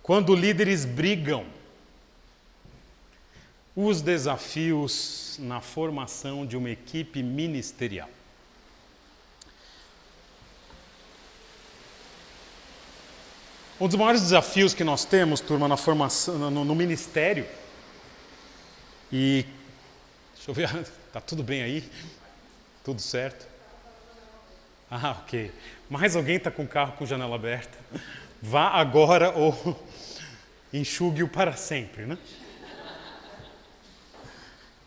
Quando líderes brigam, os desafios na formação de uma equipe ministerial. Um dos maiores desafios que nós temos, turma, na formação, no ministério, e deixa eu ver, tá tudo bem aí? Tudo certo? Ah, ok. Mais alguém está com o carro com janela aberta? Vá agora ou enxugue-o para sempre, né?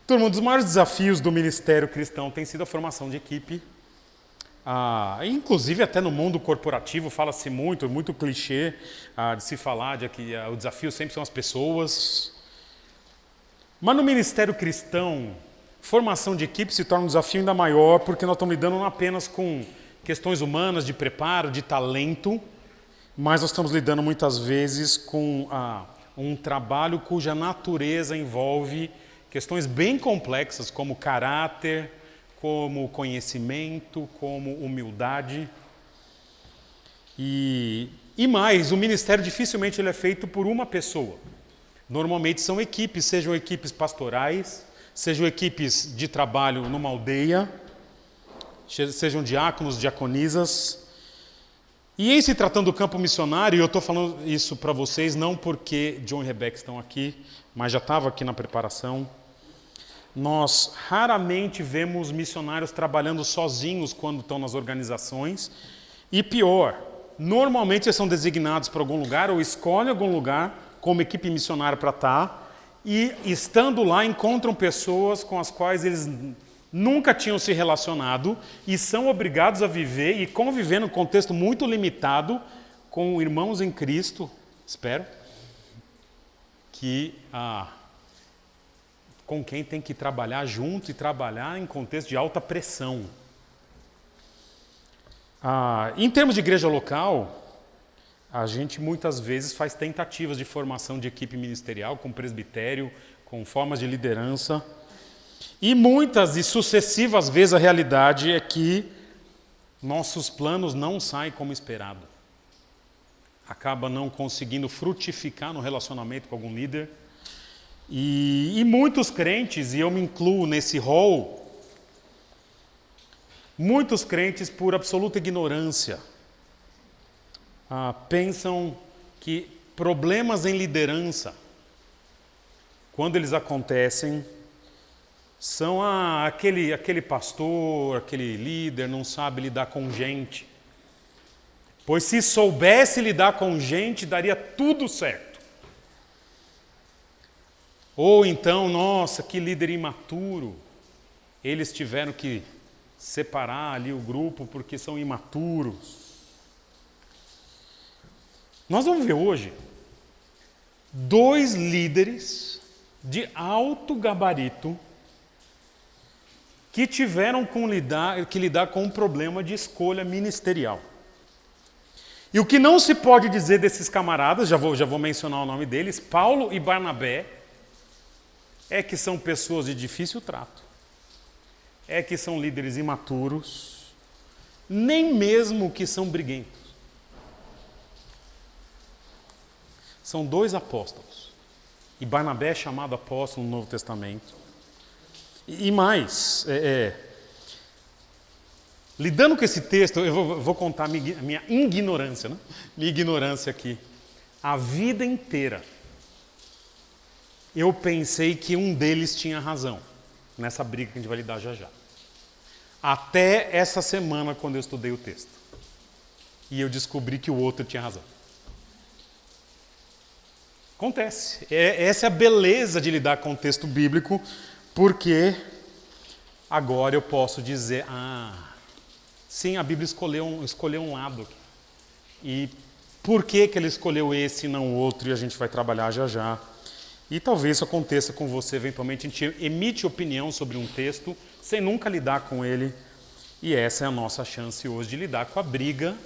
Turma, um dos maiores desafios do ministério cristão tem sido a formação de equipe. Inclusive até no mundo corporativo fala-se muito clichê de se falar de que o desafio sempre são as pessoas. Mas no ministério cristão, formação de equipe se torna um desafio ainda maior porque nós estamos lidando não apenas com questões humanas, de preparo, de talento, mas nós estamos lidando muitas vezes com um trabalho cuja natureza envolve questões bem complexas como caráter, como conhecimento, como humildade. E mais, o ministério dificilmente ele é feito por uma pessoa. Normalmente são equipes, sejam equipes pastorais, sejam equipes de trabalho numa aldeia, sejam diáconos, diaconisas. E em se tratando do campo missionário, e eu estou falando isso para vocês não porque John e Rebecca estão aqui, mas já estava aqui na preparação. Nós raramente vemos missionários trabalhando sozinhos quando estão nas organizações. E pior, normalmente eles são designados para algum lugar ou escolhem algum lugar como equipe missionária para estar. E estando lá encontram pessoas com as quais eles nunca tinham se relacionado e são obrigados a viver e conviver num contexto muito limitado com irmãos em Cristo, espero, que com quem tem que trabalhar junto e trabalhar em contexto de alta pressão. Em termos de igreja local, a gente muitas vezes faz tentativas de formação de equipe ministerial, com presbitério, com formas de liderança. E muitas e sucessivas vezes a realidade é que nossos planos não saem como esperado. Acaba não conseguindo frutificar no relacionamento com algum líder. E muitos crentes, e eu me incluo nesse rol, muitos crentes por absoluta ignorância pensam que problemas em liderança, quando eles acontecem, são aquele pastor, aquele líder não sabe lidar com gente. Pois se soubesse lidar com gente, daria tudo certo. Ou então, nossa, que líder imaturo. Eles tiveram que separar ali o grupo porque são imaturos. Nós vamos ver hoje 2 líderes de alto gabarito que tiveram que lidar com um problema de escolha ministerial. E o que não se pode dizer desses camaradas, já vou mencionar o nome deles, Paulo e Barnabé, é que são pessoas de difícil trato, é que são líderes imaturos, nem mesmo que são briguentos. São 2 apóstolos, e Barnabé é chamado apóstolo no Novo Testamento. E mais, lidando com esse texto, eu vou contar a minha ignorância, né? Minha ignorância aqui. A vida inteira, eu pensei que um deles tinha razão, nessa briga que a gente vai lidar já já. Até essa semana, quando eu estudei o texto. E eu descobri que o outro tinha razão. Acontece. Essa é a beleza de lidar com o texto bíblico, porque agora eu posso dizer, sim, a Bíblia escolheu um lado aqui. E por que ele escolheu esse e não o outro, e a gente vai trabalhar já já. E talvez isso aconteça com você, eventualmente a gente emite opinião sobre um texto sem nunca lidar com ele. E essa é a nossa chance hoje de lidar com a briga.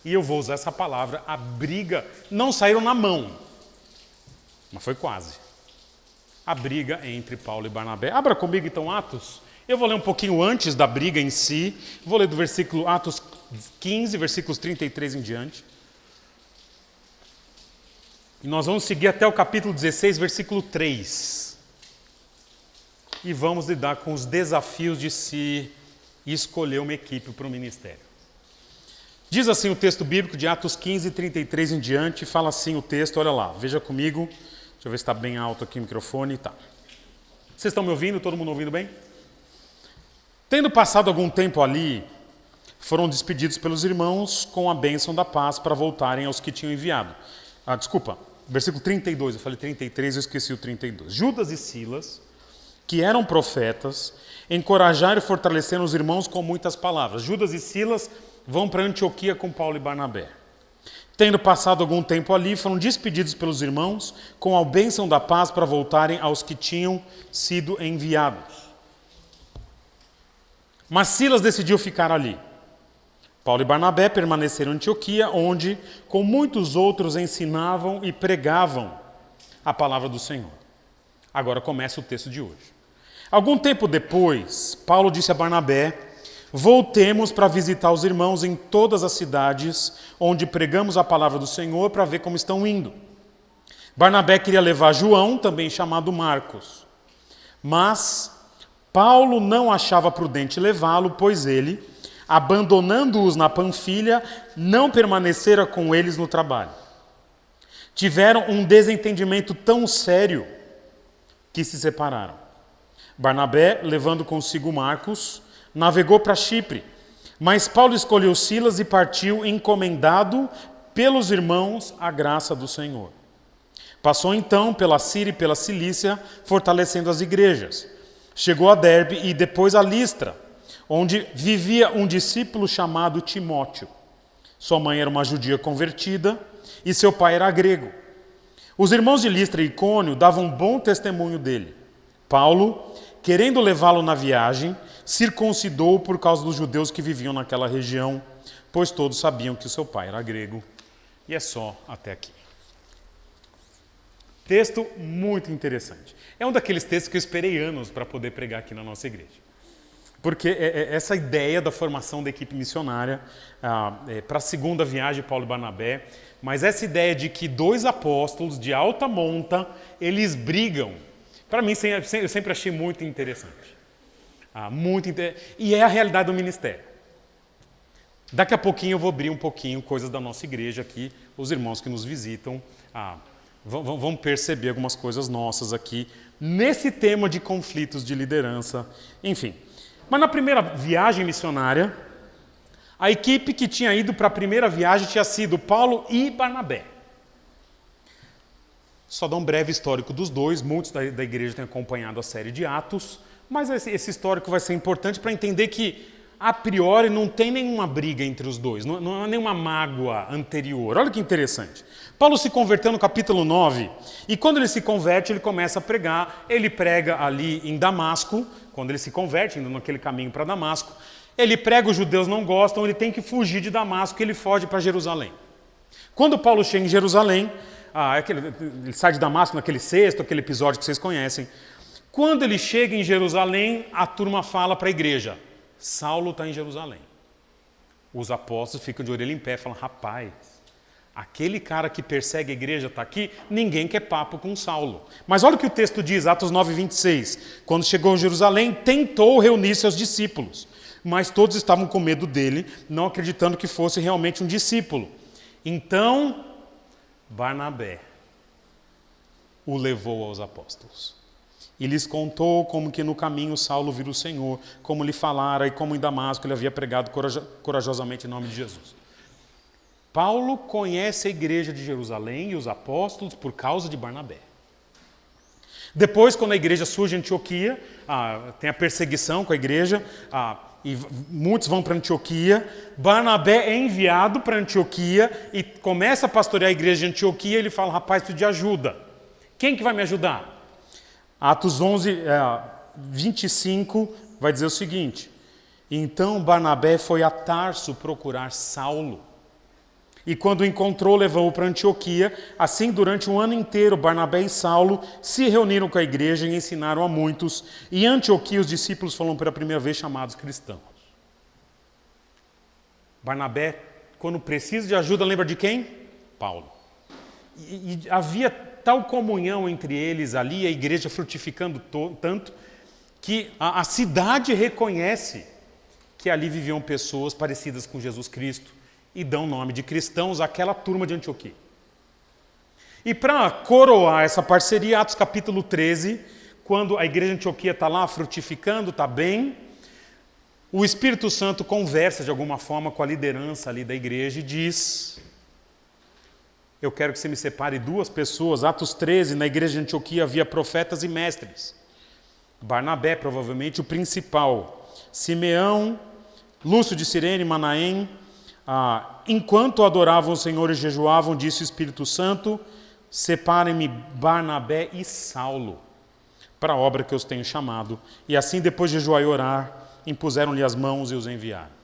E eu vou usar essa palavra, a briga. Não saíram na mão, mas foi quase. A briga entre Paulo e Barnabé. Abra comigo então Atos. Eu vou ler um pouquinho antes da briga em si. Vou ler do versículo Atos 15, versículos 33 em diante. E nós vamos seguir até o capítulo 16, versículo 3. E vamos lidar com os desafios de se escolher uma equipe para o ministério. Diz assim o texto bíblico de Atos 15, 33 em diante, fala assim o texto, olha lá, veja comigo, deixa eu ver se está bem alto aqui o microfone, tá. Vocês estão me ouvindo? Todo mundo ouvindo bem? Tendo passado algum tempo ali, foram despedidos pelos irmãos com a bênção da paz para voltarem aos que tinham enviado. Versículo 32, eu falei 33, eu esqueci o 32. Judas e Silas, que eram profetas, encorajaram e fortaleceram os irmãos com muitas palavras. Judas e Silas vão para Antioquia com Paulo e Barnabé. Tendo passado algum tempo ali, foram despedidos pelos irmãos com a bênção da paz para voltarem aos que tinham sido enviados. Mas Silas decidiu ficar ali. Paulo e Barnabé permaneceram em Antioquia, onde com muitos outros ensinavam e pregavam a palavra do Senhor. Agora começa o texto de hoje. Algum tempo depois, Paulo disse a Barnabé: voltemos para visitar os irmãos em todas as cidades onde pregamos a palavra do Senhor para ver como estão indo. Barnabé queria levar João, também chamado Marcos. Mas Paulo não achava prudente levá-lo, pois ele, abandonando-os na Panfilha, não permanecera com eles no trabalho. Tiveram um desentendimento tão sério que se separaram. Barnabé, levando consigo Marcos, navegou para Chipre, mas Paulo escolheu Silas e partiu encomendado pelos irmãos à graça do Senhor. Passou então pela Síria e pela Cilícia, fortalecendo as igrejas. Chegou a Derbe e depois a Listra, onde vivia um discípulo chamado Timóteo. Sua mãe era uma judia convertida e seu pai era grego. Os irmãos de Listra e Icônio davam bom testemunho dele. Paulo, querendo levá-lo na viagem, circuncidou por causa dos judeus que viviam naquela região, pois todos sabiam que o seu pai era grego. E é só até aqui. Texto muito interessante. É um daqueles textos que eu esperei anos para poder pregar aqui na nossa igreja. Porque essa ideia da formação da equipe missionária para a segunda viagem de Paulo e Barnabé, mas essa ideia de que dois apóstolos de alta monta, eles brigam, para mim eu sempre achei muito interessante. E é a realidade do ministério. Daqui a pouquinho eu vou abrir um pouquinho coisas da nossa igreja aqui, os irmãos que nos visitam vão perceber algumas coisas nossas aqui, nesse tema de conflitos de liderança, enfim. Mas na primeira viagem missionária, a equipe que tinha ido para a primeira viagem tinha sido Paulo e Barnabé. Só dar um breve histórico dos dois, muitos da igreja têm acompanhado a série de Atos, mas esse histórico vai ser importante para entender que, a priori, não tem nenhuma briga entre os dois, não há nenhuma mágoa anterior. Olha que interessante. Paulo se converteu no capítulo 9, e quando ele se converte, ele começa a pregar. Ele prega ali em Damasco, quando ele se converte, indo naquele caminho para Damasco. Ele prega, os judeus não gostam, ele tem que fugir de Damasco, ele foge para Jerusalém. Quando Paulo chega em Jerusalém, ele sai de Damasco naquele sexto, aquele episódio que vocês conhecem. Quando ele chega em Jerusalém, a turma fala para a igreja: Saulo está em Jerusalém. Os apóstolos ficam de orelha em pé e falam: rapaz, aquele cara que persegue a igreja está aqui, ninguém quer papo com Saulo. Mas olha o que o texto diz, Atos 9, 26. Quando chegou em Jerusalém, tentou reunir seus discípulos, mas todos estavam com medo dele, não acreditando que fosse realmente um discípulo. Então, Barnabé o levou aos apóstolos. E lhes contou como que no caminho Saulo viu o Senhor, como lhe falara e como em Damasco ele havia pregado corajosamente em nome de Jesus. Paulo conhece a igreja de Jerusalém e os apóstolos por causa de Barnabé. Depois, quando a igreja surge em Antioquia, tem a perseguição com a igreja, e muitos vão para Antioquia. Barnabé é enviado para Antioquia e começa a pastorear a igreja de Antioquia. Ele fala: rapaz, preciso de ajuda. Quem que vai me ajudar? Atos 11, 25 vai dizer o seguinte: então Barnabé foi a Tarso procurar Saulo. E quando o encontrou, levou-o para Antioquia. Assim, durante um ano inteiro, Barnabé e Saulo se reuniram com a igreja e ensinaram a muitos. E em Antioquia, os discípulos foram pela primeira vez chamados cristãos. Barnabé, quando precisa de ajuda, lembra de quem? Paulo. e havia tal comunhão entre eles ali, a igreja frutificando tanto, que a cidade reconhece que ali viviam pessoas parecidas com Jesus Cristo e dão nome de cristãos àquela turma de Antioquia. E para coroar essa parceria, Atos capítulo 13, quando a igreja de Antioquia está lá frutificando, está bem, o Espírito Santo conversa de alguma forma com a liderança ali da igreja e diz: eu quero que você me separe 2 pessoas. Atos 13, na igreja de Antioquia havia profetas e mestres. Barnabé, provavelmente o principal. Simeão, Lúcio de Cirene, Manaém. Enquanto adoravam o Senhor e jejuavam, disse o Espírito Santo: separem-me Barnabé e Saulo para a obra que eu os tenho chamado. E assim, depois de jejuar e orar, impuseram-lhe as mãos e os enviaram.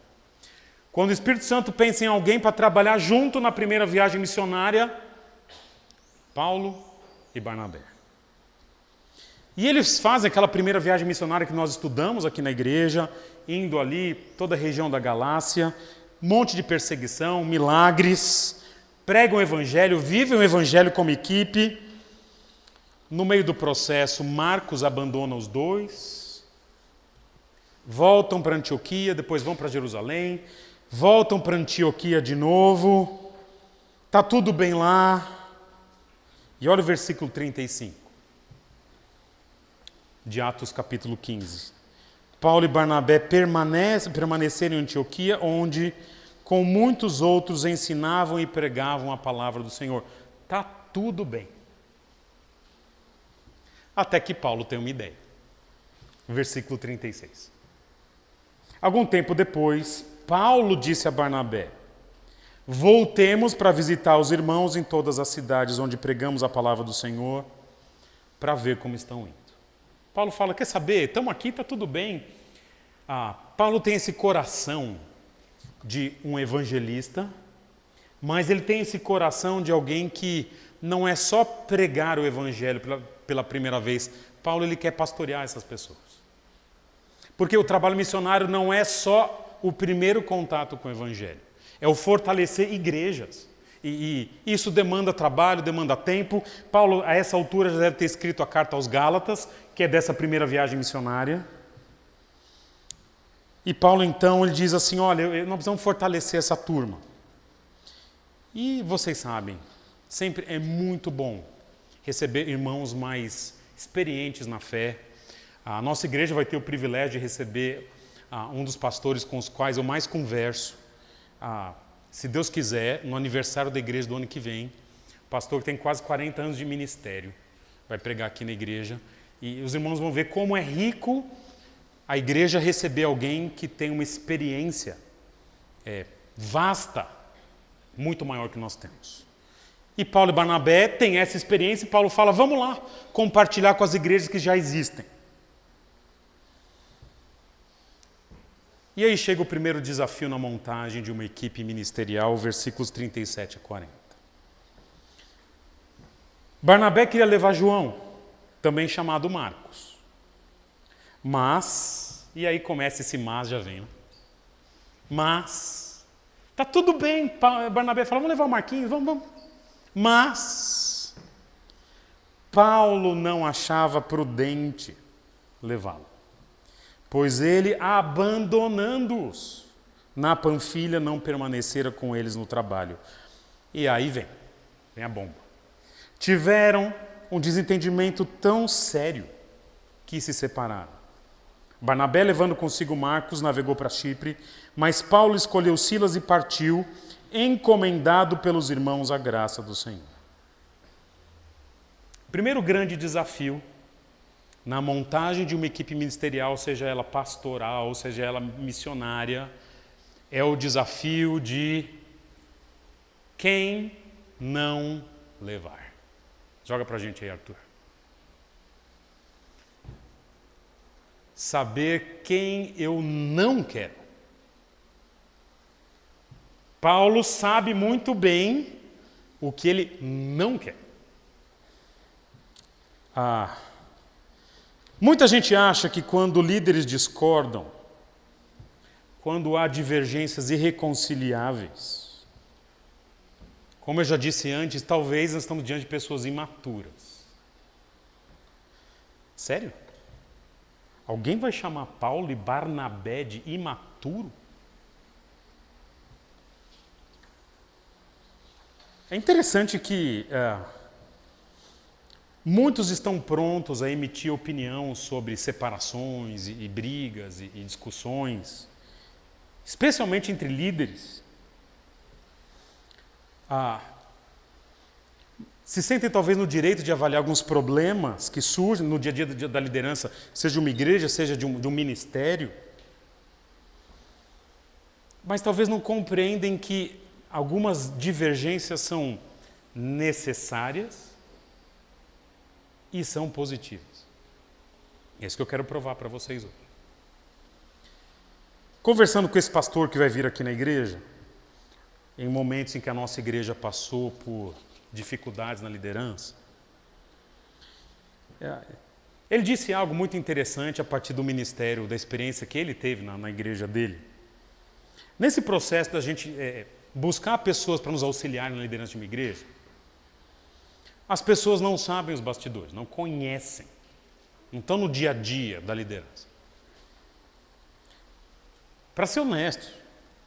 Quando o Espírito Santo pensa em alguém para trabalhar junto na primeira viagem missionária, Paulo e Barnabé. E eles fazem aquela primeira viagem missionária que nós estudamos aqui na igreja, indo ali, toda a região da Galácia, um monte de perseguição, milagres, pregam o evangelho, vivem o evangelho como equipe. No meio do processo, Marcos abandona os 2, voltam para Antioquia, depois vão para Jerusalém, voltam para Antioquia de novo, está tudo bem lá. E olha o versículo 35, de Atos capítulo 15. Paulo e Barnabé permaneceram em Antioquia, onde com muitos outros ensinavam e pregavam a palavra do Senhor. Está tudo bem. Até que Paulo tem uma ideia. Versículo 36. Algum tempo depois, Paulo disse a Barnabé: voltemos para visitar os irmãos em todas as cidades onde pregamos a palavra do Senhor, para ver como estão indo. Paulo fala: quer saber? Estamos aqui, está tudo bem. Paulo tem esse coração de um evangelista, mas ele tem esse coração de alguém que não é só pregar o evangelho pela primeira vez. Paulo, ele quer pastorear essas pessoas. Porque o trabalho missionário não é só o primeiro contato com o evangelho, é o fortalecer igrejas. E isso demanda trabalho, demanda tempo. Paulo, a essa altura, já deve ter escrito a carta aos Gálatas, que é dessa primeira viagem missionária. E Paulo, então, ele diz assim: olha, nós precisamos fortalecer essa turma. E vocês sabem, sempre é muito bom receber irmãos mais experientes na fé. A nossa igreja vai ter o privilégio de receber um dos pastores com os quais eu mais converso. Se Deus quiser, no aniversário da igreja do ano que vem, o pastor que tem quase 40 anos de ministério vai pregar aqui na igreja. E os irmãos vão ver como é rico a igreja receber alguém que tem uma experiência vasta, muito maior que nós temos. E Paulo e Barnabé têm essa experiência e Paulo fala: vamos lá compartilhar com as igrejas que já existem. E aí chega o primeiro desafio na montagem de uma equipe ministerial, versículos 37 a 40. Barnabé queria levar João, também chamado Marcos. Mas, e aí começa esse mas, já vem, né? Mas, tá tudo bem, Barnabé fala: vamos levar o Marquinhos, vamos. Mas, Paulo não achava prudente levá-lo, pois ele, abandonando-os na Panfilha, não permanecera com eles no trabalho. E aí vem a bomba. Tiveram um desentendimento tão sério que se separaram. Barnabé, levando consigo Marcos, navegou para Chipre, mas Paulo escolheu Silas e partiu, encomendado pelos irmãos à graça do Senhor. Primeiro grande desafio na montagem de uma equipe ministerial, seja ela pastoral, seja ela missionária, é o desafio de quem não levar. Joga pra gente aí, Arthur. Saber quem eu não quero. Paulo sabe muito bem o que ele não quer. Muita gente acha que quando líderes discordam, quando há divergências irreconciliáveis, Como eu já disse antes, talvez nós estamos diante de pessoas imaturas. Sério? Alguém vai chamar Paulo e Barnabé de imaturo? É interessante que muitos estão prontos a emitir opinião sobre separações e brigas e discussões, especialmente entre líderes. Se sentem talvez no direito de avaliar alguns problemas que surgem no dia a dia da liderança, seja de uma igreja, seja de um ministério, mas talvez não compreendem que algumas divergências são necessárias e são positivas. É isso que eu quero provar para vocês hoje. Conversando com esse pastor que vai vir aqui na igreja, em momentos em que a nossa igreja passou por dificuldades na liderança, ele disse algo muito interessante a partir do ministério, da experiência que ele teve na igreja dele. Nesse processo da gente buscar pessoas para nos auxiliar na liderança de uma igreja, as pessoas não sabem os bastidores, não conhecem, não estão no dia a dia da liderança. Para ser honesto,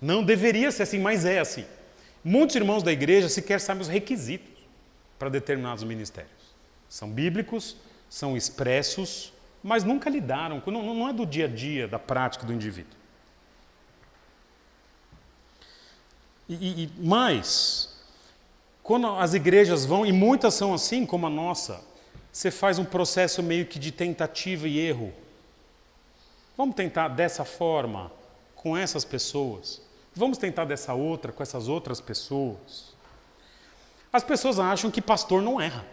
não deveria ser assim, mas é assim. Muitos irmãos da igreja sequer sabem os requisitos para determinados ministérios. São bíblicos, são expressos, mas nunca lidaram, não é do dia a dia, da prática do indivíduo. Mas, quando as igrejas vão, e muitas são assim como a nossa, você faz um processo meio que de tentativa e erro. Vamos tentar dessa forma, com essas pessoas. Vamos tentar dessa outra, com essas outras pessoas. As pessoas acham que pastor não erra.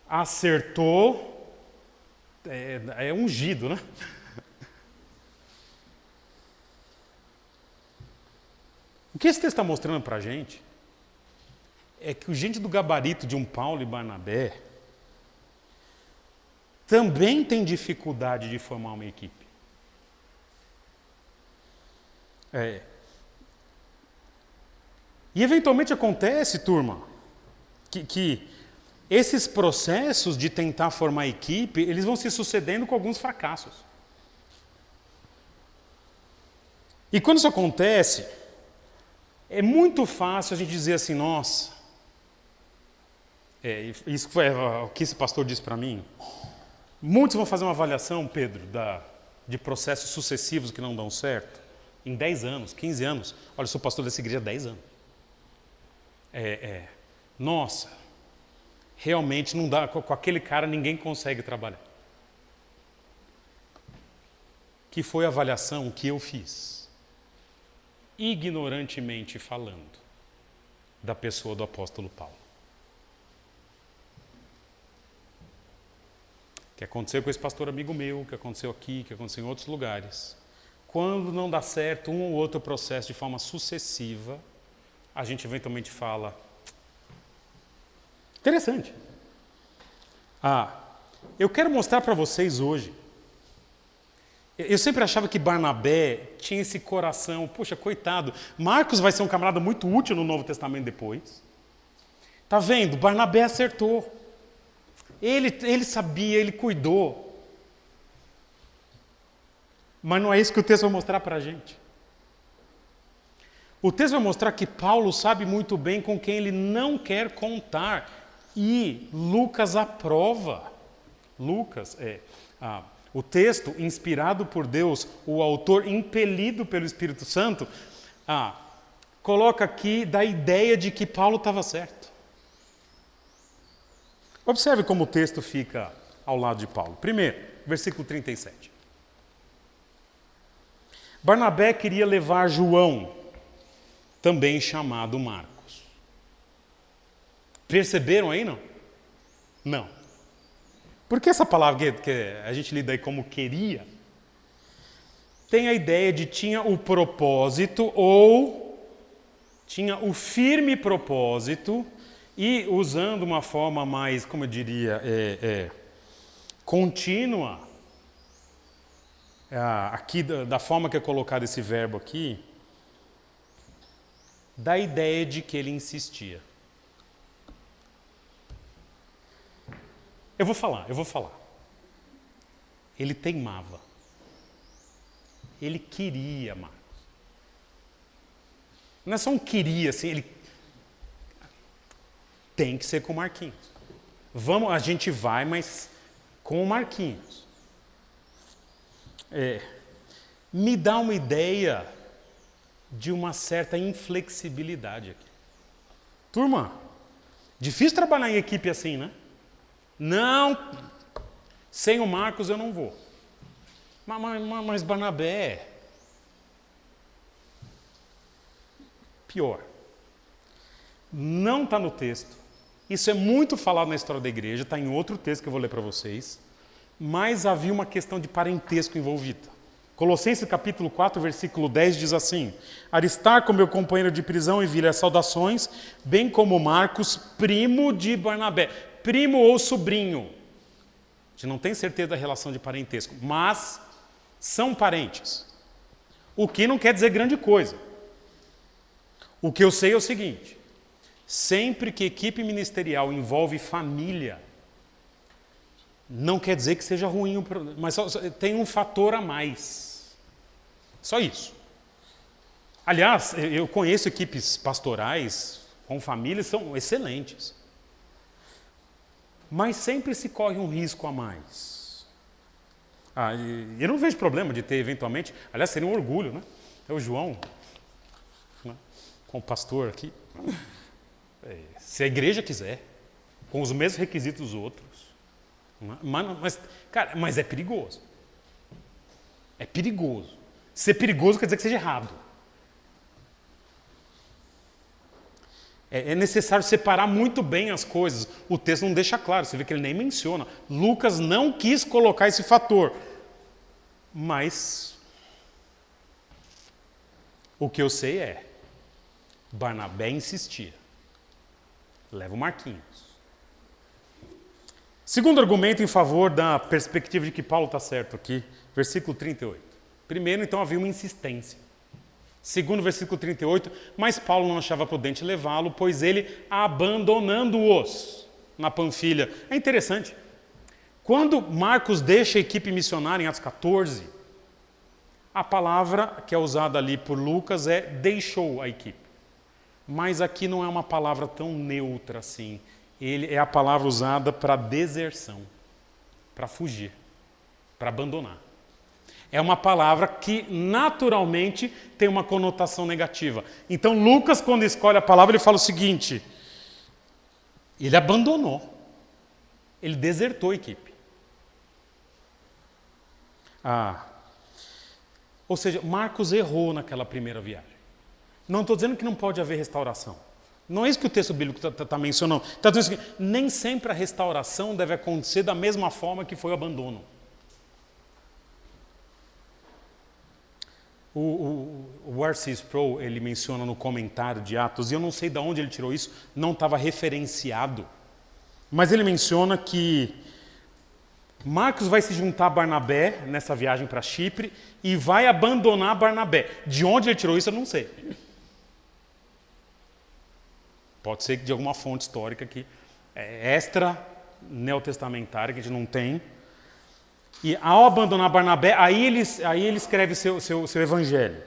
Acertou, é ungido, né? O que esse texto está mostrando para a gente é que o gente do gabarito de um Paulo e Barnabé também tem dificuldade de formar uma equipe. E eventualmente acontece, turma, que esses processos de tentar formar equipe, eles vão se sucedendo com alguns fracassos. E quando isso acontece, é muito fácil a gente dizer assim, nossa, isso foi o que esse pastor disse para mim. Muitos vão fazer uma avaliação, Pedro, de processos sucessivos que não dão certo, em 10 anos, 15 anos. Olha, eu sou pastor dessa igreja há 10 anos. Nossa, realmente não dá, com aquele cara ninguém consegue trabalhar. Que foi a avaliação que eu fiz, ignorantemente falando, da pessoa do apóstolo Paulo. Que aconteceu com esse pastor amigo meu, que aconteceu aqui, que aconteceu em outros lugares. Quando não dá certo um ou outro processo de forma sucessiva, a gente eventualmente fala, interessante. Eu quero mostrar para vocês hoje. Eu sempre achava que Barnabé tinha esse coração, poxa, coitado, Marcos vai ser um camarada muito útil no Novo Testamento depois. Tá vendo? Barnabé acertou. Ele sabia, ele cuidou. Mas não é isso que o texto vai mostrar para a gente. O texto vai mostrar que Paulo sabe muito bem com quem ele não quer contar. E Lucas aprova. Lucas o texto, inspirado por Deus, o autor impelido pelo Espírito Santo, coloca aqui da ideia de que Paulo estava certo. Observe como o texto fica ao lado de Paulo. Primeiro, versículo 37. Barnabé queria levar João, também chamado Marcos. Perceberam aí, não? Não. Porque essa palavra que a gente lida aí como queria, tem a ideia de tinha o propósito ou tinha o firme propósito e usando uma forma mais, como eu diria, contínua, aqui da forma que é colocado esse verbo aqui, da ideia de que ele insistia. Eu vou falar. Ele teimava. Ele queria, Marcos. Não é só um queria, assim, ele tem que ser com o Marquinhos. A gente vai, mas com o Marquinhos. Me dá uma ideia de uma certa inflexibilidade aqui. Turma, difícil trabalhar em equipe assim, né? Não, sem o Marcos eu não vou. Mas Barnabé, pior. Não está no texto. Isso é muito falado na história da igreja, está em outro texto que eu vou ler para vocês. Mas havia uma questão de parentesco envolvida. Colossenses capítulo 4, versículo 10 diz assim: Aristarco, meu companheiro de prisão, envia saudações, bem como Marcos, primo de Barnabé. Primo ou sobrinho. A gente não tem certeza da relação de parentesco, mas são parentes. O que não quer dizer grande coisa. O que eu sei é o seguinte: sempre que equipe ministerial envolve família, não quer dizer que seja ruim, mas tem um fator a mais. Só isso. Aliás, eu conheço equipes pastorais com famílias, são excelentes. Mas sempre se corre um risco a mais. Eu não vejo problema de ter eventualmente, aliás, seria um orgulho, né? É o João, né? Com o pastor aqui. Se a igreja quiser, com os mesmos requisitos dos outros. Mas é perigoso. É perigoso. Ser perigoso quer dizer que seja errado. É necessário separar muito bem as coisas. O texto não deixa claro, você vê que ele nem menciona. Lucas não quis colocar esse fator. Mas o que eu sei é, Barnabé insistia. Leva o Marquinhos. Segundo argumento em favor da perspectiva de que Paulo está certo aqui, versículo 38. Primeiro, então, havia uma insistência. Segundo, versículo 38, mas Paulo não achava prudente levá-lo, pois ele, abandonando-os na Panfilha. É interessante. Quando Marcos deixa a equipe missionária em Atos 14, a palavra que é usada ali por Lucas é deixou a equipe. Mas aqui não é uma palavra tão neutra assim. Ele é a palavra usada para deserção, para fugir, para abandonar. É uma palavra que naturalmente tem uma conotação negativa. Então Lucas, quando escolhe a palavra, ele fala o seguinte: ele abandonou, ele desertou a equipe. Ou seja, Marcos errou naquela primeira viagem. Não estou dizendo que não pode haver restauração. Não é isso que o texto bíblico está mencionando. Está dizendo que nem sempre a restauração deve acontecer da mesma forma que foi o abandono. O R.C. Sproul, ele menciona no comentário de Atos, e eu não sei de onde ele tirou isso, não estava referenciado, mas ele menciona que Marcos vai se juntar a Barnabé nessa viagem para Chipre e vai abandonar Barnabé. De onde ele tirou isso, eu não sei. Pode ser que de alguma fonte histórica que é extra neotestamentária, que a gente não tem. E ao abandonar Barnabé, aí ele escreve seu evangelho.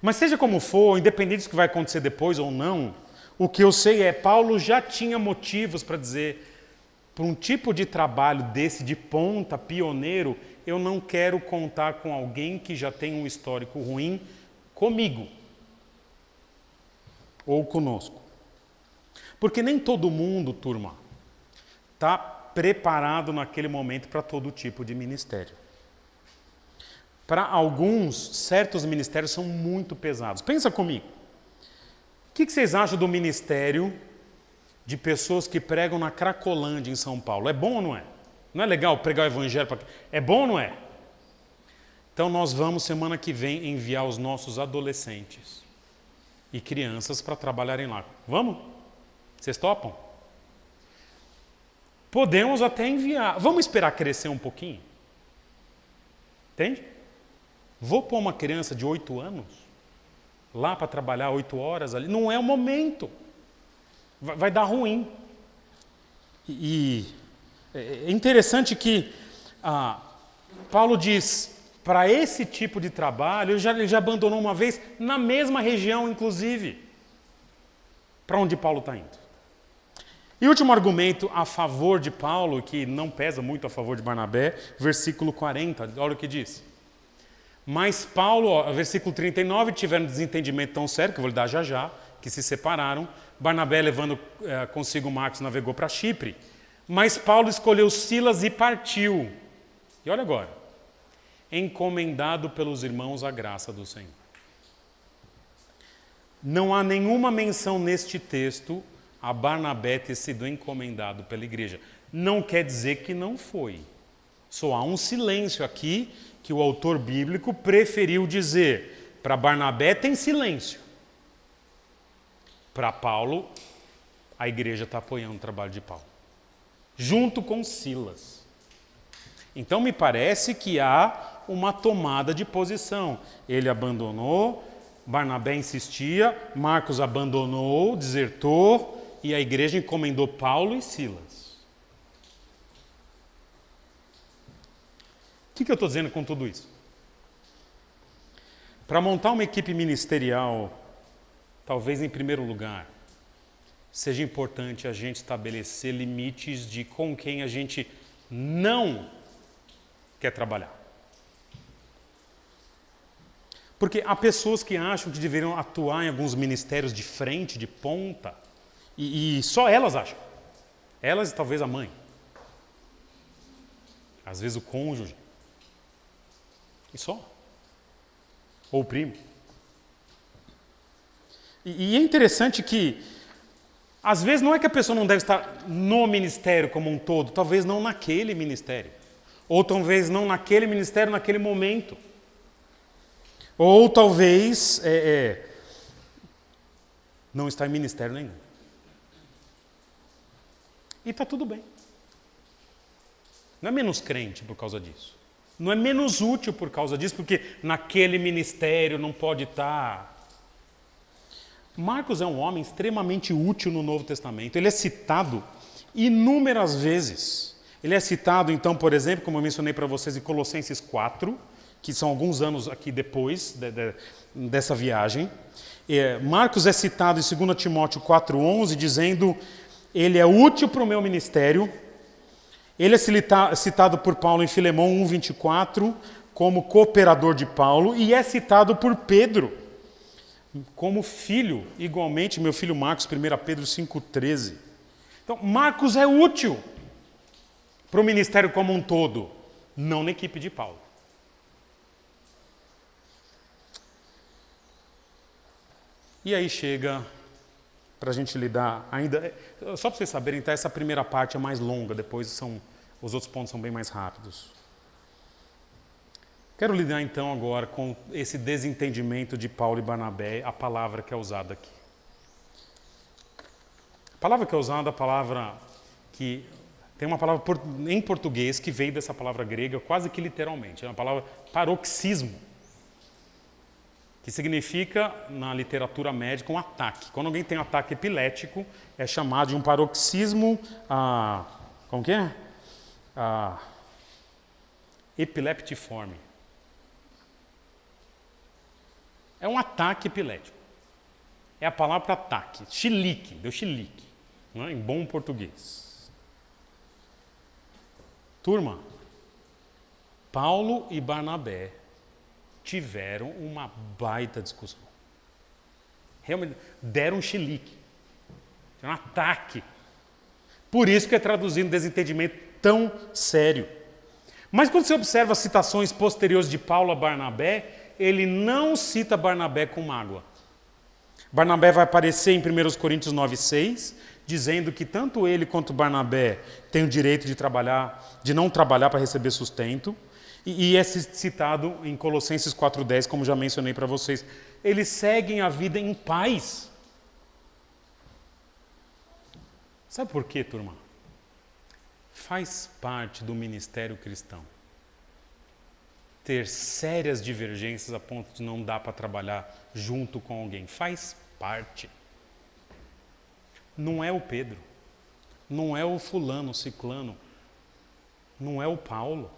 Mas seja como for, independente do que vai acontecer depois ou não, o que eu sei é Paulo já tinha motivos para dizer, por um tipo de trabalho desse, de ponta, pioneiro, eu não quero contar com alguém que já tem um histórico ruim comigo. Ou conosco. Porque nem todo mundo, turma, está preparado naquele momento para todo tipo de ministério. Para alguns, certos ministérios são muito pesados. Pensa comigo. O que vocês acham do ministério de pessoas que pregam na Cracolândia, em São Paulo? É bom ou não é? Não é legal pregar o evangelho? É bom ou não é? Então nós vamos, semana que vem, enviar os nossos adolescentes e crianças para trabalharem lá. Vamos? Vocês topam? Podemos até enviar. Vamos esperar crescer um pouquinho? Entende? Vou pôr uma criança de 8 anos lá para trabalhar 8 horas ali. Não é o momento. Vai dar ruim. E é interessante que Paulo diz, para esse tipo de trabalho, ele já abandonou uma vez, na mesma região, inclusive, para onde Paulo está indo. E último argumento a favor de Paulo, que não pesa muito a favor de Barnabé, versículo 40, olha o que diz. Mas Paulo, versículo 39, tiveram um desentendimento tão sério, que eu vou lhe dar já, que se separaram. Barnabé, levando consigo Marcos, navegou para Chipre. Mas Paulo escolheu Silas e partiu. E olha agora. Encomendado pelos irmãos à graça do Senhor. Não há nenhuma menção neste texto a Barnabé ter sido encomendado pela igreja. Não quer dizer que não foi. Só há um silêncio aqui que o autor bíblico preferiu dizer. Para Barnabé tem silêncio. Para Paulo, a igreja está apoiando o trabalho de Paulo. Junto com Silas. Então me parece que há uma tomada de posição. Ele abandonou, Barnabé insistia, Marcos abandonou, desertou, e a igreja encomendou Paulo e Silas. O que eu estou dizendo com tudo isso? Para montar uma equipe ministerial, talvez em primeiro lugar, seja importante a gente estabelecer limites de com quem a gente não quer trabalhar. Porque há pessoas que acham que deveriam atuar em alguns ministérios de frente, de ponta, e só elas acham. Elas e talvez a mãe. Às vezes o cônjuge. E só. Ou o primo. E é interessante que, às vezes, não é que a pessoa não deve estar no ministério como um todo, talvez não naquele ministério. Ou talvez não naquele ministério, naquele momento. Ou talvez não está em ministério nenhum. E está tudo bem. Não é menos crente por causa disso. Não é menos útil por causa disso, porque naquele ministério não pode estar. Marcos é um homem extremamente útil no Novo Testamento. Ele é citado inúmeras vezes. Ele é citado, então, por exemplo, como eu mencionei para vocês, em Colossenses 4, que são alguns anos aqui depois dessa viagem. Marcos é citado em 2 Timóteo 4,11, dizendo: ele é útil para o meu ministério. Ele é citado por Paulo em Filemão 1,24, como cooperador de Paulo, e é citado por Pedro como filho, igualmente, meu filho Marcos, 1 Pedro 5,13. Então, Marcos é útil para o ministério como um todo, não na equipe de Paulo. E aí chega, para a gente lidar ainda, só para vocês saberem, então essa primeira parte é mais longa, depois os outros pontos são bem mais rápidos. Quero lidar então agora com esse desentendimento de Paulo e Barnabé, a palavra que é usada aqui. A palavra que é usada, a palavra que tem uma palavra em português que veio dessa palavra grega quase que literalmente, é uma palavra paroxismo, que significa, na literatura médica, um ataque. Quando alguém tem um ataque epilético, é chamado de um paroxismo, como que é? Epileptiforme. É um ataque epilético. É a palavra para ataque. Chilique, deu chilique, não é? Em bom português. Turma, Paulo e Barnabé tiveram uma baita discussão. Realmente, deram um chilique. Um ataque. Por isso que é traduzido um desentendimento tão sério. Mas quando você observa as citações posteriores de Paulo a Barnabé, ele não cita Barnabé com mágoa. Barnabé vai aparecer em 1 Coríntios 9,6, dizendo que tanto ele quanto Barnabé têm o direito de não trabalhar para receber sustento. E é citado em Colossenses 4,10, como já mencionei para vocês. Eles seguem a vida em paz. Sabe por quê, turma? Faz parte do ministério cristão ter sérias divergências a ponto de não dar para trabalhar junto com alguém. Faz parte. Não é o Pedro, não é o fulano, o ciclano, não é o Paulo,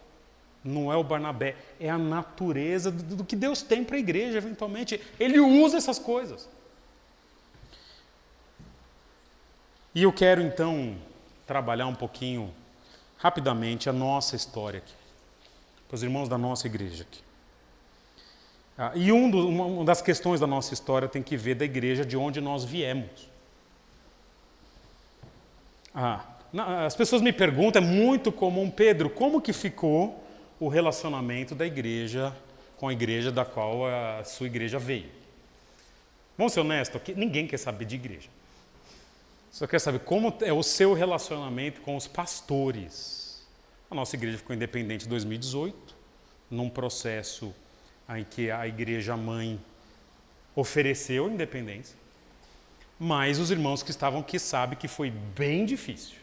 não é o Barnabé, é a natureza do que Deus tem para a igreja, eventualmente. Ele usa essas coisas. E eu quero, então, trabalhar um pouquinho, rapidamente, a nossa história aqui, para os irmãos da nossa igreja aqui. E uma das questões da nossa história tem que ver da igreja de onde nós viemos. As pessoas me perguntam, é muito comum, Pedro, como que ficou o relacionamento da igreja com a igreja da qual a sua igreja veio? Vamos ser honestos aqui, ninguém quer saber de igreja. Só quer saber como é o seu relacionamento com os pastores. A nossa igreja ficou independente em 2018, num processo em que a igreja mãe ofereceu independência. Mas os irmãos que estavam aqui sabem que foi bem difícil.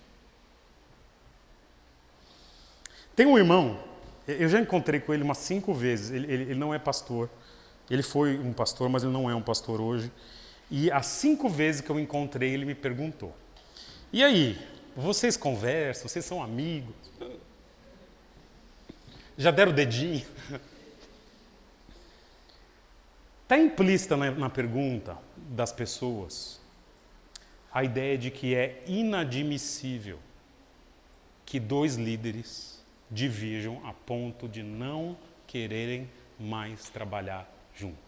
Tem um irmão, eu já encontrei com ele umas 5 vezes, ele não é pastor, ele foi um pastor, mas ele não é um pastor hoje. E as 5 vezes que eu encontrei, ele me perguntou: e aí, vocês conversam, vocês são amigos? Já deram o dedinho? Está implícita na pergunta das pessoas a ideia de que é inadmissível que 2 líderes divirjam a ponto de não quererem mais trabalhar junto.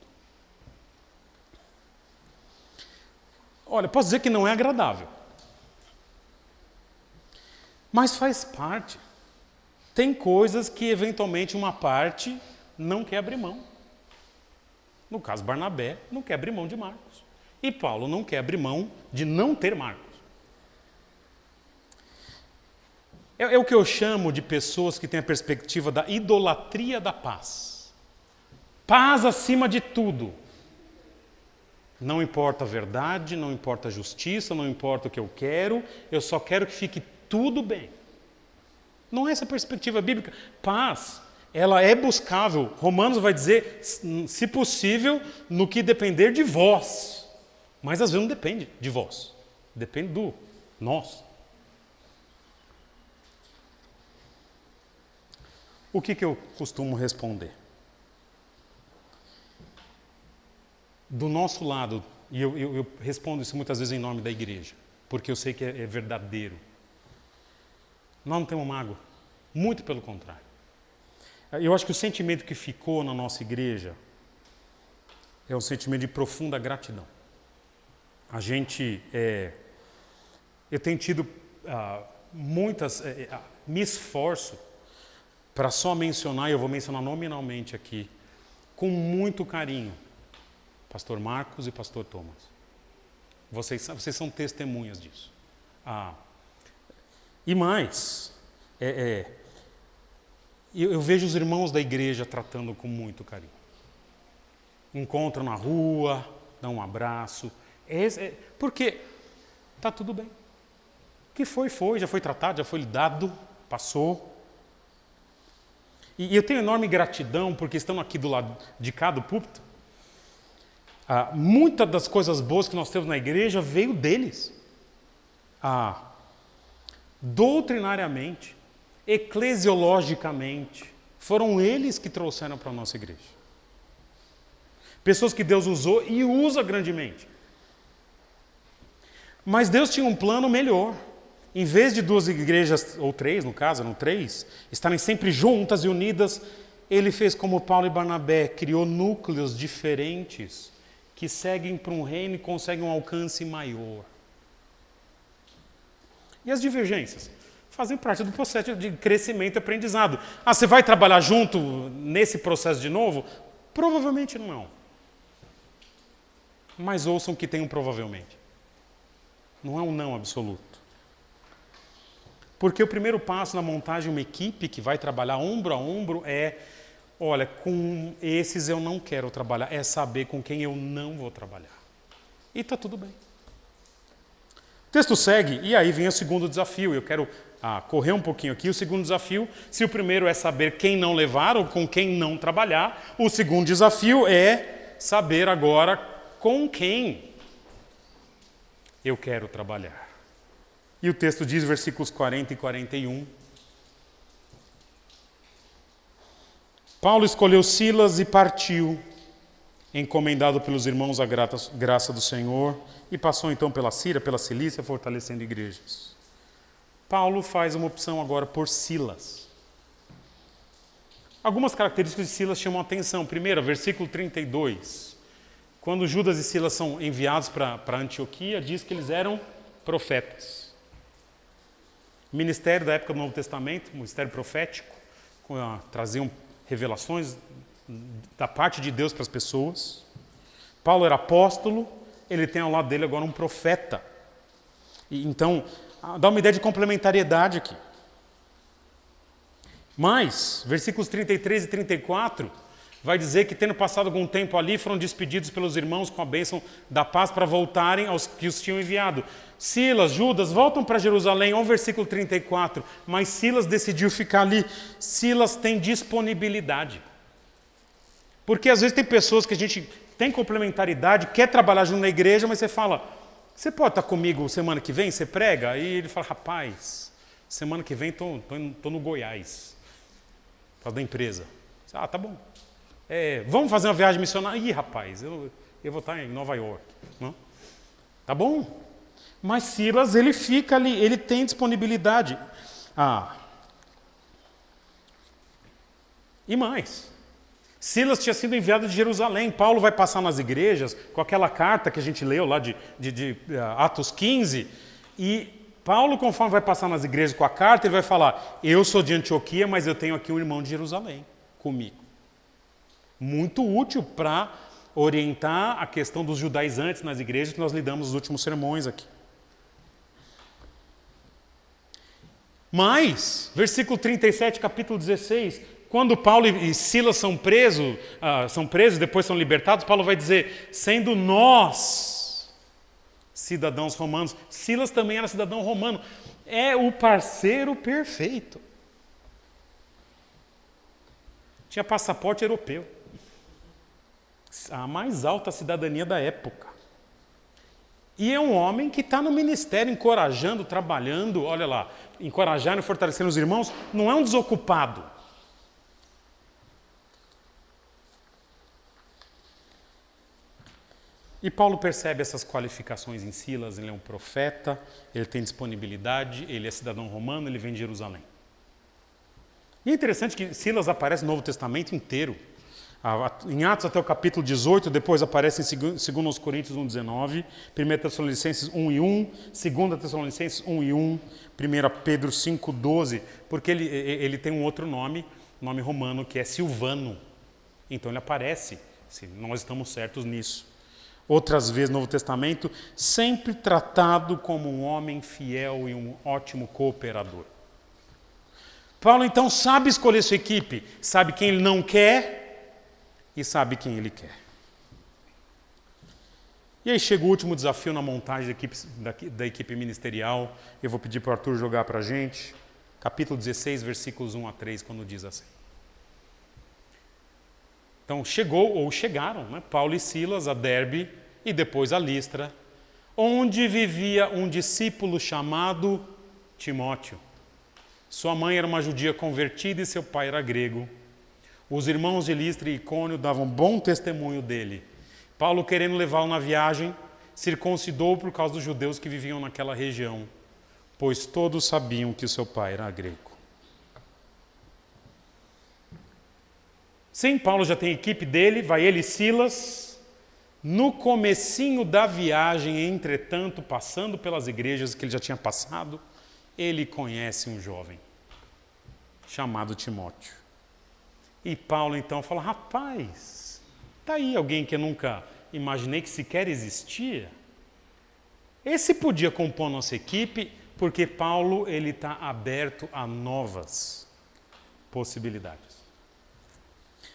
Olha, posso dizer que não é agradável, mas faz parte. Tem coisas que eventualmente uma parte não quer abrir mão. No caso, Barnabé não quer abrir mão de Marcos. E Paulo não quer abrir mão de não ter Marcos. É o que eu chamo de pessoas que têm a perspectiva da idolatria da paz. Paz acima de tudo. Não importa a verdade, não importa a justiça, não importa o que eu quero, eu só quero que fique tudo bem. Não é essa a perspectiva bíblica. Paz, ela é buscável. Romanos vai dizer, se possível, no que depender de vós. Mas às vezes não depende de vós. Depende do nós. O que eu costumo responder? Do nosso lado, e eu respondo isso muitas vezes em nome da igreja, porque eu sei que é verdadeiro. Nós não temos mágoa, muito pelo contrário. Eu acho que o sentimento que ficou na nossa igreja é um sentimento de profunda gratidão. A gente, eu tenho tido muitas, me esforço para só mencionar, e eu vou mencionar nominalmente aqui, com muito carinho, Pastor Marcos e Pastor Thomas. Vocês são testemunhas disso. E mais, eu vejo os irmãos da igreja tratando com muito carinho. Encontram na rua, dão um abraço. Porque está tudo bem. O que foi, já foi tratado, já foi lidado, passou. E eu tenho enorme gratidão, porque estão aqui do lado de cá do púlpito. Muitas das coisas boas que nós temos na igreja veio deles. Doutrinariamente, eclesiologicamente, foram eles que trouxeram para a nossa igreja. Pessoas que Deus usou e usa grandemente. Mas Deus tinha um plano melhor. Em vez de 2 igrejas, ou 3 no caso, eram 3, estarem sempre juntas e unidas, ele fez como Paulo e Barnabé, criou núcleos diferentes que seguem para um reino e conseguem um alcance maior. E as divergências? Fazem parte do processo de crescimento e aprendizado. Você vai trabalhar junto nesse processo de novo? Provavelmente não. Mas ouçam que tem um provavelmente. Não é um não absoluto. Porque o primeiro passo na montagem de uma equipe que vai trabalhar ombro a ombro olha, com esses eu não quero trabalhar, é saber com quem eu não vou trabalhar. E está tudo bem. O texto segue, e aí vem o segundo desafio. Eu quero a correr um pouquinho aqui. O segundo desafio, se o primeiro é saber quem não levar ou com quem não trabalhar, o segundo desafio é saber agora com quem eu quero trabalhar. E o texto diz, versículos 40 e 41. Paulo escolheu Silas e partiu, encomendado pelos irmãos à graça do Senhor, e passou então pela Síria, pela Cilícia, fortalecendo igrejas. Paulo faz uma opção agora por Silas. Algumas características de Silas chamam a atenção. Primeiro, versículo 32. Quando Judas e Silas são enviados para Antioquia, diz que eles eram profetas. Ministério da época do Novo Testamento, ministério profético, traziam revelações da parte de Deus para as pessoas. Paulo era apóstolo, ele tem ao lado dele agora um profeta. E, então, dá uma ideia de complementariedade aqui. Mas, versículos 33 e 34, vai dizer que tendo passado algum tempo ali, foram despedidos pelos irmãos com a bênção da paz para voltarem aos que os tinham enviado. Silas, Judas, voltam para Jerusalém, olha o versículo 34, mas Silas decidiu ficar ali. Silas tem disponibilidade. Porque às vezes tem pessoas que a gente tem complementaridade, quer trabalhar junto na igreja, mas você fala, você pode estar comigo semana que vem? Você prega? Aí ele fala, rapaz, semana que vem estou no Goiás, por causa da empresa. Ah, tá bom. Vamos fazer uma viagem missionária? Ih, rapaz, eu vou estar em Nova York. Não? Tá bom. Mas Silas, ele fica ali, ele tem disponibilidade. E mais. Silas tinha sido enviado de Jerusalém. Paulo vai passar nas igrejas com aquela carta que a gente leu lá de Atos 15. E Paulo, conforme vai passar nas igrejas com a carta, ele vai falar, eu sou de Antioquia, mas eu tenho aqui um irmão de Jerusalém comigo. Muito útil para orientar a questão dos judaizantes nas igrejas que nós lidamos nos últimos sermões aqui. Mas, versículo 37, capítulo 16, quando Paulo e Silas são presos, depois são libertados, Paulo vai dizer, sendo nós cidadãos romanos, Silas também era cidadão romano, é o parceiro perfeito. Tinha passaporte europeu, a mais alta cidadania da época. E é um homem que está no ministério, encorajando, trabalhando, olha lá, encorajando e fortalecendo os irmãos, não é um desocupado. E Paulo percebe essas qualificações em Silas, ele é um profeta, ele tem disponibilidade, ele é cidadão romano, ele vem de Jerusalém. E é interessante que Silas aparece no Novo Testamento inteiro. Em Atos até o capítulo 18, depois aparece em 2 Coríntios 1,19, 1 Tessalonicenses 1:1, 2 Tessalonicenses 1:1, 1 Pedro 5:12, porque ele tem um outro nome romano, que é Silvano. Então ele aparece, nós estamos certos nisso. Outras vezes no Novo Testamento, sempre tratado como um homem fiel e um ótimo cooperador. Paulo então sabe escolher sua equipe, sabe quem ele não quer e sabe quem ele quer. E aí chega o último desafio na montagem da equipe ministerial. Eu vou pedir para o Arthur jogar para a gente. Capítulo 16, versículos 1 a 3, quando diz assim. Então chegaram, né, Paulo e Silas a Derbe e depois a Listra, onde vivia um discípulo chamado Timóteo. Sua mãe era uma judia convertida e seu pai era grego. Os irmãos de Listra e Icônio davam bom testemunho dele. Paulo, querendo levá-lo na viagem, circuncidou por causa dos judeus que viviam naquela região, pois todos sabiam que seu pai era grego. Sim, Paulo já tem a equipe dele, vai ele e Silas. No comecinho da viagem, entretanto, passando pelas igrejas que ele já tinha passado, ele conhece um jovem chamado Timóteo. E Paulo então fala, rapaz, está aí alguém que eu nunca imaginei que sequer existia. Esse podia compor nossa equipe, porque Paulo ele está aberto a novas possibilidades.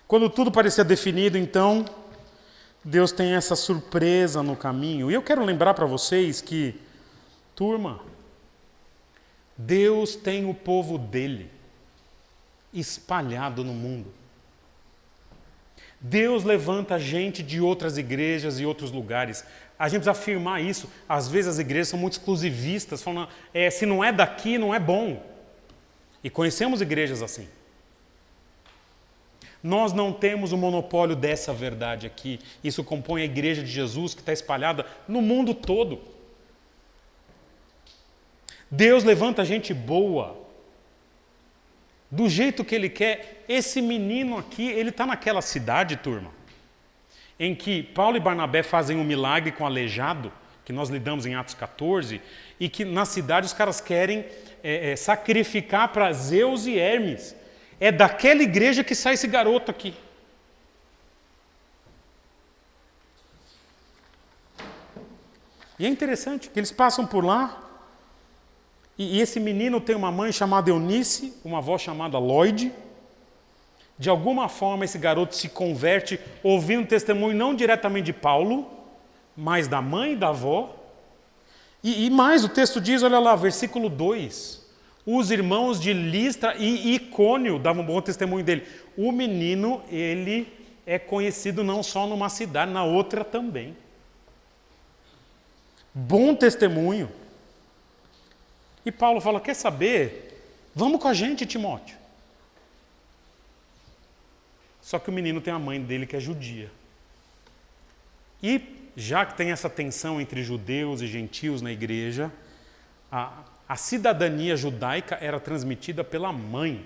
Quando tudo parecia definido, então, Deus tem essa surpresa no caminho. E eu quero lembrar para vocês que, turma, Deus tem o povo dele espalhado no mundo. Deus levanta gente de outras igrejas e outros lugares. A gente precisa afirmar isso. Às vezes as igrejas são muito exclusivistas, falando, se não é daqui, não é bom. E conhecemos igrejas assim. Nós não temos o monopólio dessa verdade aqui. Isso compõe a igreja de Jesus que está espalhada no mundo todo. Deus levanta gente boa, do jeito que Ele quer. Esse menino aqui, ele está naquela cidade, turma, em que Paulo e Barnabé fazem um milagre com o aleijado, que nós lidamos em Atos 14, e que na cidade os caras querem sacrificar para Zeus e Hermes. É daquela igreja que sai esse garoto aqui. E é interessante que eles passam por lá, e esse menino tem uma mãe chamada Eunice, uma avó chamada Lloyd. De alguma forma esse garoto se converte ouvindo testemunho não diretamente de Paulo, mas da mãe e da avó. E mais, o texto diz, olha lá, versículo 2, os irmãos de Listra e Icônio davam um bom testemunho dele. O menino, ele é conhecido não só numa cidade, na outra também. Bom testemunho. E Paulo fala, quer saber? Vamos com a gente, Timóteo. Só que o menino tem a mãe dele que é judia. E já que tem essa tensão entre judeus e gentios na igreja, a cidadania judaica era transmitida pela mãe.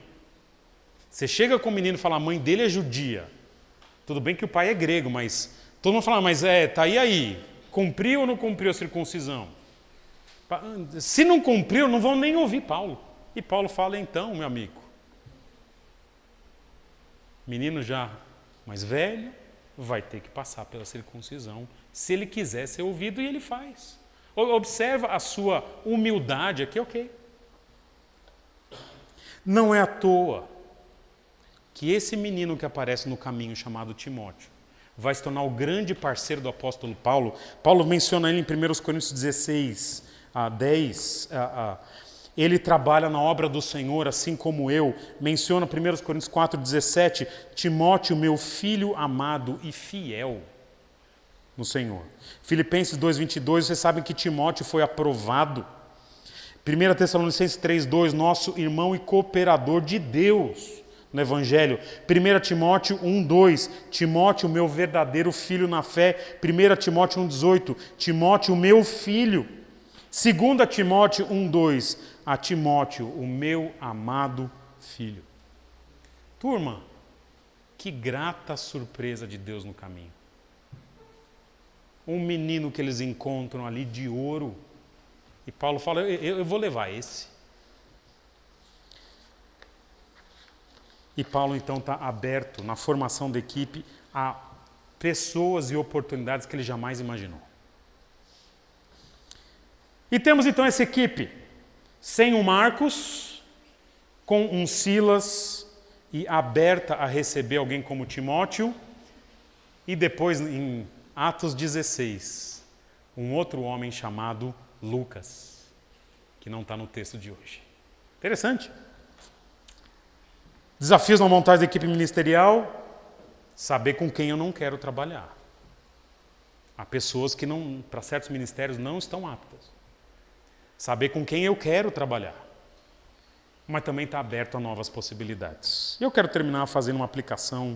Você chega com o menino e fala, a mãe dele é judia. Tudo bem que o pai é grego, mas todo mundo fala, mas tá aí, cumpriu ou não cumpriu a circuncisão? Se não cumpriu, não vão nem ouvir Paulo. E Paulo fala, então, meu amigo, menino já mais velho vai ter que passar pela circuncisão, se ele quiser ser ouvido, e ele faz. Observa a sua humildade aqui, ok. Não é à toa que esse menino que aparece no caminho chamado Timóteo vai se tornar o grande parceiro do apóstolo Paulo. Paulo menciona ele em 1 Coríntios 16, 10, ele trabalha na obra do Senhor, assim como eu. Menciona 1 Coríntios 4,17, Timóteo, meu filho amado e fiel no Senhor. Filipenses 2,22, vocês sabem que Timóteo foi aprovado. 1 Tessalonicenses 3,2, nosso irmão e cooperador de Deus no Evangelho. 1 Timóteo 1,2, Timóteo, meu verdadeiro filho na fé. 1 Timóteo 1,18, Timóteo, meu filho. 2 Timóteo 1,2, a Timóteo, o meu amado filho. Turma, que grata surpresa de Deus no caminho. Um menino que eles encontram ali de ouro. E Paulo fala, eu vou levar esse. E Paulo então está aberto na formação da equipe a pessoas e oportunidades que ele jamais imaginou. E temos então essa equipe, sem um Marcos, com um Silas e aberta a receber alguém como Timóteo. E depois, em Atos 16, um outro homem chamado Lucas, que não está no texto de hoje. Interessante. Desafios na montagem da equipe ministerial, saber com quem eu não quero trabalhar. Há pessoas que para certos ministérios não estão aptas. Saber com quem eu quero trabalhar. Mas também está aberto a novas possibilidades. E eu quero terminar fazendo uma aplicação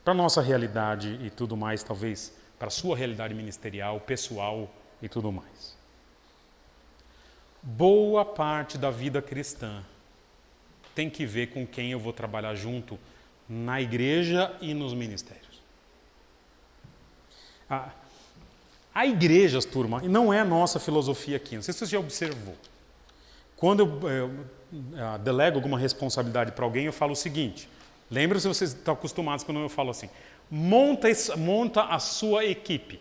para a nossa realidade e tudo mais, talvez para a sua realidade ministerial, pessoal e tudo mais. Boa parte da vida cristã tem que ver com quem eu vou trabalhar junto na igreja e nos ministérios. Há igrejas, turma, e não é a nossa filosofia aqui, não sei se você já observou. Quando eu delego alguma responsabilidade para alguém, eu falo o seguinte, lembra se vocês estão acostumados quando eu falo assim, monta a sua equipe.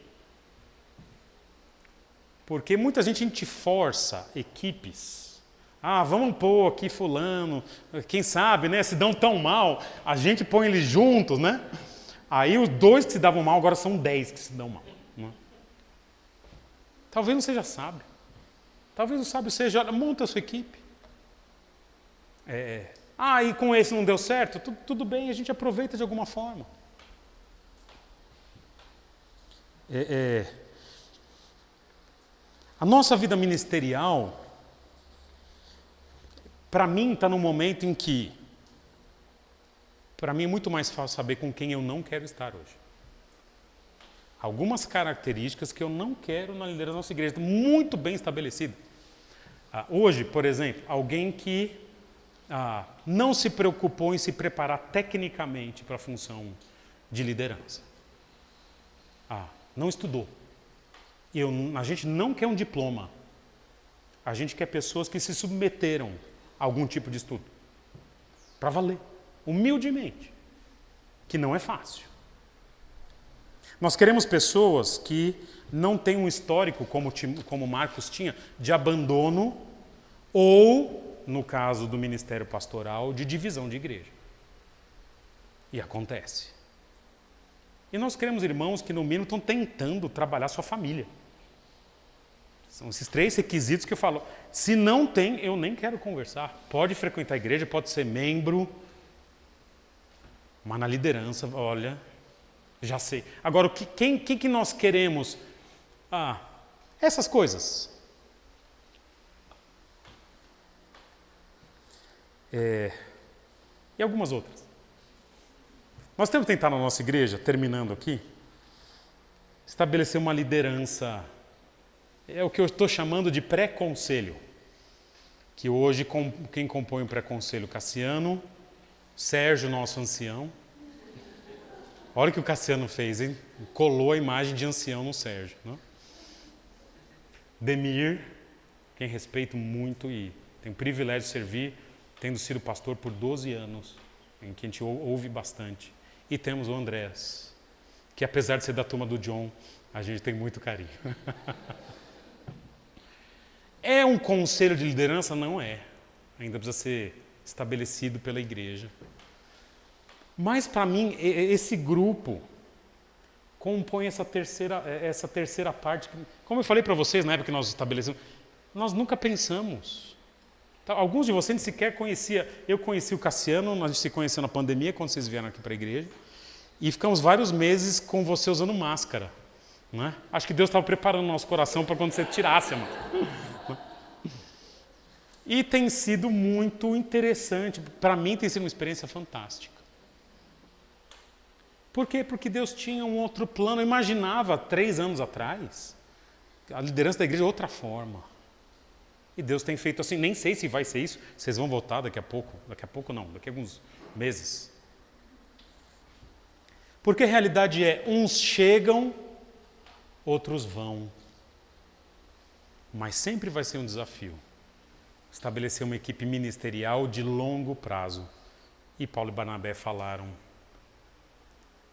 Porque muita gente força equipes. Vamos pôr aqui fulano, quem sabe, né, se dão tão mal, a gente põe eles juntos, né? Aí os 2 que se davam mal, agora são 10 que se dão mal. Né? Talvez não seja sábio. Talvez o sábio seja, olha, monta a sua equipe. E com esse não deu certo? Tudo bem, a gente aproveita de alguma forma. A nossa vida ministerial, para mim, está num momento em que, para mim é muito mais fácil saber com quem eu não quero estar hoje. Algumas características que eu não quero na liderança da nossa igreja, muito bem estabelecida. Hoje, por exemplo, alguém que não se preocupou em se preparar tecnicamente para a função de liderança. Não estudou. A gente não quer um diploma. A gente quer pessoas que se submeteram a algum tipo de estudo. Para valer. Humildemente. Que não é fácil. Nós queremos pessoas que não têm um histórico, como Marcos tinha, de abandono ou, no caso do ministério pastoral, de divisão de igreja. E acontece. E nós queremos irmãos que, no mínimo, estão tentando trabalhar sua família. São esses 3 requisitos que eu falo. Se não tem, eu nem quero conversar. Pode frequentar a igreja, pode ser membro, mas na liderança, olha, já sei. Agora, quem que nós queremos? Essas coisas. E algumas outras. Nós temos que tentar na nossa igreja, terminando aqui, estabelecer uma liderança, é o que eu estou chamando de pré-conselho, que hoje quem compõe o pré-conselho? Cassiano, Sérgio, nosso ancião. Olha o que o Cassiano fez, hein? Colou a imagem de ancião no Sérgio. Né? Demir, quem respeito muito e tenho o privilégio de servir, tendo sido pastor por 12 anos, em que a gente ouve bastante. E temos o Andrés, que apesar de ser da turma do John, a gente tem muito carinho. É um conselho de liderança? Não é. Ainda precisa ser estabelecido pela igreja. Mas para mim, esse grupo compõe essa terceira parte. Como eu falei para vocês na época que nós estabelecemos, nós nunca pensamos. Alguns de vocês sequer conheciam. Eu conheci o Cassiano, a gente se conheceu na pandemia, quando vocês vieram aqui para a igreja. E ficamos vários meses com você usando máscara. Né? Acho que Deus estava preparando o nosso coração para quando você tirasse a máscara. E tem sido muito interessante. Para mim tem sido uma experiência fantástica. Por quê? Porque Deus tinha um outro plano. Eu imaginava 3 anos atrás a liderança da igreja de outra forma. E Deus tem feito assim, nem sei se vai ser isso, vocês vão voltar daqui a pouco não, daqui a alguns meses. Porque a realidade é, uns chegam, outros vão. Mas sempre vai ser um desafio estabelecer uma equipe ministerial de longo prazo. E Paulo e Barnabé falaram,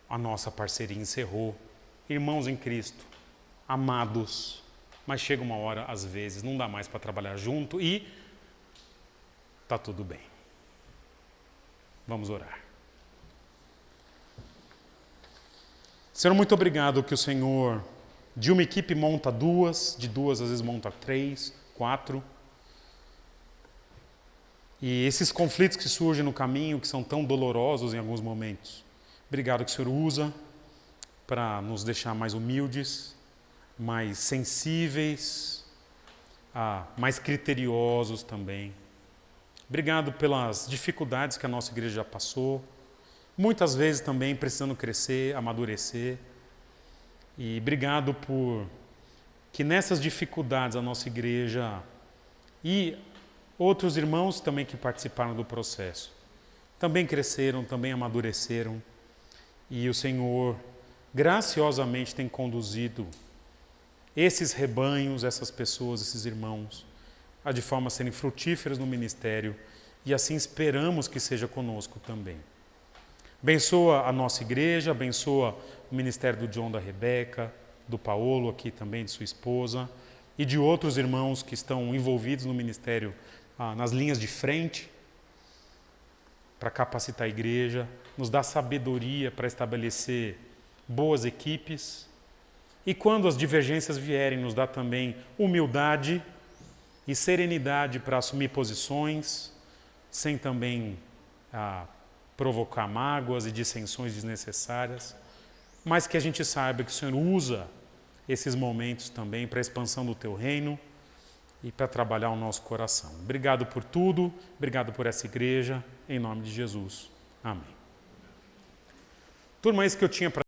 a nossa parceria encerrou. Irmãos em Cristo, amados, mas chega uma hora, às vezes, não dá mais para trabalhar junto e está tudo bem. Vamos orar. Senhor, muito obrigado que o Senhor, de uma equipe monta 2, de 2 às vezes monta 3, 4. E esses conflitos que surgem no caminho, que são tão dolorosos em alguns momentos. Obrigado que o Senhor usa para nos deixar mais humildes, mais sensíveis, mais criteriosos também. Obrigado pelas dificuldades que a nossa igreja já passou, muitas vezes também precisando crescer, amadurecer. E obrigado por que nessas dificuldades a nossa igreja e outros irmãos também que participaram do processo também cresceram, também amadureceram. E o Senhor graciosamente tem conduzido esses rebanhos, essas pessoas, esses irmãos, de forma a serem frutíferos no ministério, e assim esperamos que seja conosco também. Abençoa a nossa igreja, abençoa o ministério do John, da Rebeca, do Paulo aqui também, de sua esposa, e de outros irmãos que estão envolvidos no ministério, nas linhas de frente, para capacitar a igreja, nos dá sabedoria para estabelecer boas equipes. E quando as divergências vierem, nos dá também humildade e serenidade para assumir posições, sem também provocar mágoas e dissensões desnecessárias, mas que a gente saiba que o Senhor usa esses momentos também para a expansão do Teu reino e para trabalhar o nosso coração. Obrigado por tudo, obrigado por essa igreja, em nome de Jesus. Amém. Turma, é isso que eu tinha para